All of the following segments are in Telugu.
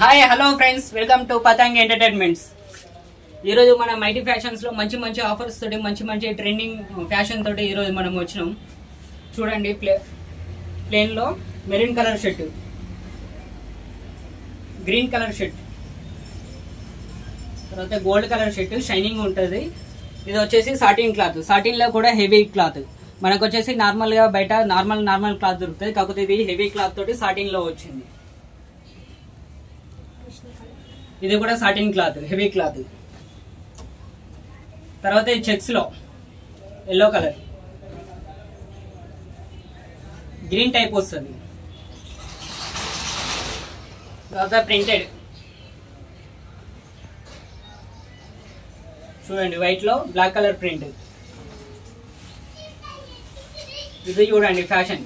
Hi hello friends, welcome to Patang entertainments. ఈరోజు మన మైటీ ఫ్యాషన్స్ లో మంచి మంచి ఆఫర్స్ తోటి మంచి ట్రెండింగ్ ఫ్యాషన్ తోటి ఈరోజు మనం వచ్చినాం. చూడండి, ప్లేన్ లో maroon colour shirt, green colour shirt, తర్వాత గోల్డ్ కలర్ షర్ట్ షైనింగ్ ఉంటుంది. ఇది వచ్చేసి సాటిన్ క్లాత్, సాటిన్ లో కూడా హెవీ క్లాత్. మనకు వచ్చేసి నార్మల్ గా బయట నార్మల్ క్లాత్ దొరుకుతుంది, కాకపోతే ఇది హెవీ క్లాత్ తోటి సాటిన్ లో వచ్చింది. ఇది కూడా సాటిన్ క్లాత్, హెవీ క్లాత్. తర్వాత ఈ చెక్స్ లో ఎల్లో కలర్, గ్రీన్ టైప్ వస్తుంది. తర్వాత ప్రింటెడ్ చూడండి, వైట్ లో బ్లాక్ కలర్ ప్రింట్. ఇది చూడండి ఫ్యాషన్,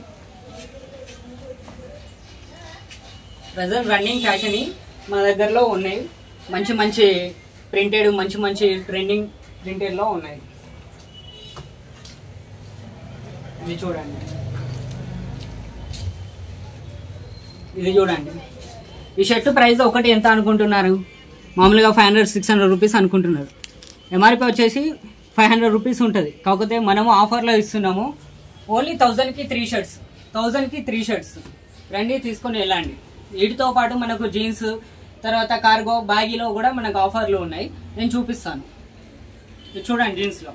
ప్రజెంట్ రన్నింగ్ ఫ్యాషన్ మా దగ్గరలో ఉన్నాయి. మంచి ప్రింటెడ్, మంచి ట్రెండింగ్ ప్రింటెడ్ లో ఉన్నాయి. ఇది చూడండి, ఈ షర్ట్ ప్రైస్ ఒకటి ఎంత అనుకుంటున్నారు? మామూలుగా 500-600 రూపీస్ అనుకుంటున్నారు. ఎంఆర్పి వచ్చేసి 500 రూపీస్ ఉంటుంది. కాకపోతే మనము ఆఫర్లో ఇస్తున్నాము. ఓన్లీ 1000 కి 3 షర్ట్స్, 1000 కి 3 షర్ట్స్ రండి, తీసుకొని వెళ్ళండి. వీటితో పాటు మనకు జీన్స్, తర్వాత కార్గో, బ్యాగీలో కూడా మనకు ఆఫర్లు ఉన్నాయి. నేను చూపిస్తాను. ఇది చూడండి, జీన్స్ లో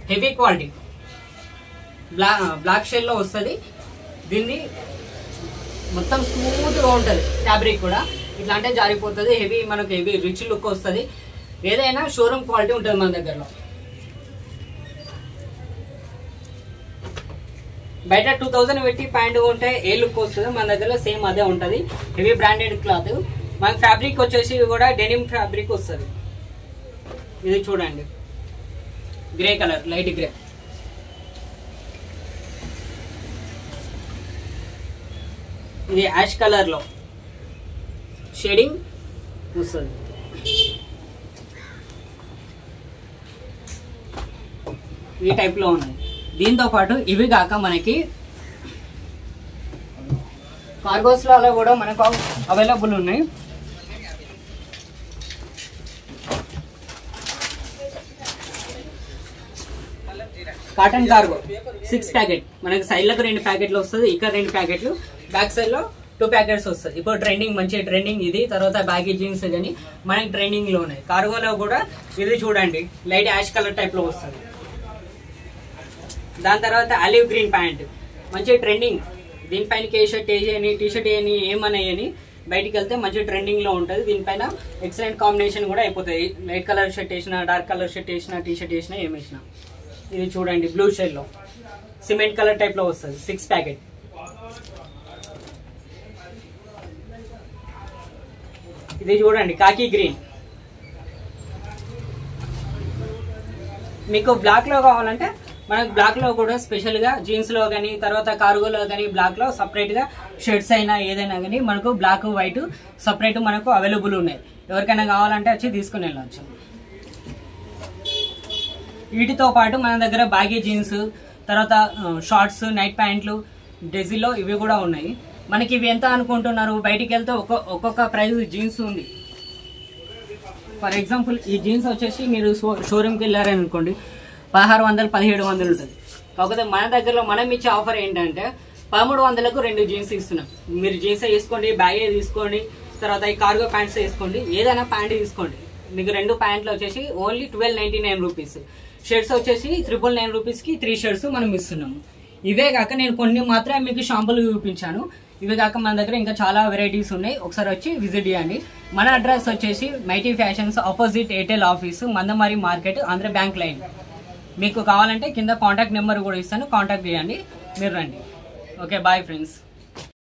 హెవీ క్వాలిటీ బ్లాక్ షెల్ లో వస్తుంది. దీన్ని మొత్తం స్మూత్ గా ఉంటుంది. ఫ్యాబ్రిక్ కూడా ఇట్లా అంటే జారిపోతుంది. మనకు హెవీ రిచ్ లుక్ వస్తుంది. ఏదైనా షోరూమ్ క్వాలిటీ ఉంటుంది మన దగ్గరలో. బయట 2000 పెట్టి ప్యాంట్ ఉంటే ఏ లుక్ వస్తుందో మన దగ్గర సేమ్ అదే ఉంటుంది. Heavy branded cloth. మనకి ఫ్యాబ్రిక్ వచ్చేసి కూడా డెనిమ్ ఫ్యాబ్రిక్ వస్తుంది. ఇది చూడండి, గ్రే కలర్, లైట్ గ్రే. ఇది యాష్ కలర్ లో షేడింగ్ వస్తుంది. ఈ టైప్ లో ఉన్నాయి. దీంతో పాటు ఇవి కాక మనకి కార్గోస్ లో కూడా మనకు అవైలబుల్ ఉన్నాయి. కాటన్ కార్గో 6 ప్యాకెట్, మనకి సైడ్ లకు 2 ప్యాకెట్లు వస్తుంది, ఇక్కడ 2 ప్యాకెట్లు, బ్యాక్ సైడ్ లో 2 ప్యాకెట్స్ వస్తుంది. ఇప్పుడు మంచి ట్రెండింగ్ ఇది. తర్వాత బ్యాగీ జీన్స్ కానీ మనకి ట్రెండింగ్ లో ఉన్నాయి. కార్గోలో కూడా ఇది చూడండి, లైట్ యాష్ కలర్ టైప్ లో వస్తుంది. దాని తర్వాత ఆలివ్ గ్రీన్ ప్యాంట్, మంచి ట్రెండింగ్. దీనిపైన ఏ షర్ట్ వేయని, టీ షర్ట్ వేయని, ఏమని బయటికి వెళ్తే మంచి ట్రెండింగ్ లో ఉంటుంది. దీనిపైన ఎక్సలెంట్ కాంబినేషన్ కూడా అయిపోతుంది. లైట్ కలర్ షర్ట్ వేసినా, డార్క్ కలర్ షర్ట్ వేసినా, టీ షర్ట్ వేసినా, ఏం వేసినా. ఇది చూడండి, బ్లూ షేడ్ లో సిమెంట్ కలర్ టైప్ లో వస్తుంది. 6 ప్యాకెట్. ఇది చూడండి, కాకి గ్రీన్. మీకు బ్లాక్ లో కావాలంటే మనకు బ్లాక్ లో కూడా స్పెషల్ గా జీన్స్ లో కానీ, తర్వాత కార్గోలో కానీ బ్లాక్ లో సపరేట్ గా షర్ట్స్ అయినా ఏదైనా కానీ మనకు బ్లాక్, వైట్ సపరేట్ మనకు అవైలబుల్ ఉన్నాయి. ఎవరికైనా కావాలంటే వచ్చి తీసుకుని వెళ్ళవచ్చు. వీటితో పాటు మన దగ్గర బ్యాగీ జీన్స్, తర్వాత షార్ట్స్, నైట్ ప్యాంట్లు, డెజిల్లో ఇవి కూడా ఉన్నాయి. మనకి ఇవి ఎంత అనుకుంటున్నారు? బయటికి వెళ్తే ఒక్కొక్క ప్రైస్ జీన్స్ ఉంది. ఫర్ ఎగ్జాంపుల్ ఈ జీన్స్ వచ్చేసి మీరు షోరూమ్కి వెళ్ళారని అనుకోండి, 1600-1700 ఉంటుంది. కాకపోతే మన దగ్గరలో మనం ఇచ్చే ఆఫర్ ఏంటంటే 1300కు 2 జీన్స్ ఇస్తున్నాం. మీరు జీన్స్ వేసుకోండి, బ్యాగే తీసుకోండి, తర్వాత ఈ కార్గో ప్యాంట్స్ వేసుకోండి, ఏదైనా ప్యాంట్ తీసుకోండి. మీకు 2 ప్యాంట్లు వచ్చేసి ఓన్లీ 1299 రూపీస్. షర్ట్స్ వచ్చేసి 999 రూపీస్కి 3 షర్ట్స్ మనం ఇస్తున్నాము. ఇవే కాక నేను కొన్ని మాత్రమే మీకు షాంపులు చూపించాను. ఇవి కాక మన దగ్గర ఇంకా చాలా వెరైటీస్ ఉన్నాయి. ఒకసారి వచ్చి విజిట్ చేయండి. మన అడ్రస్ వచ్చేసి mighty fashions, opposite Airtel office, Mandamarri market, Andhra bank line. మీకు కావాలంటే కింద కాంటాక్ట్ నెంబర్ కూడా ఇస్తాను, కాంటాక్ట్ చేయండి, మీరు రండి. Okay, bye friends.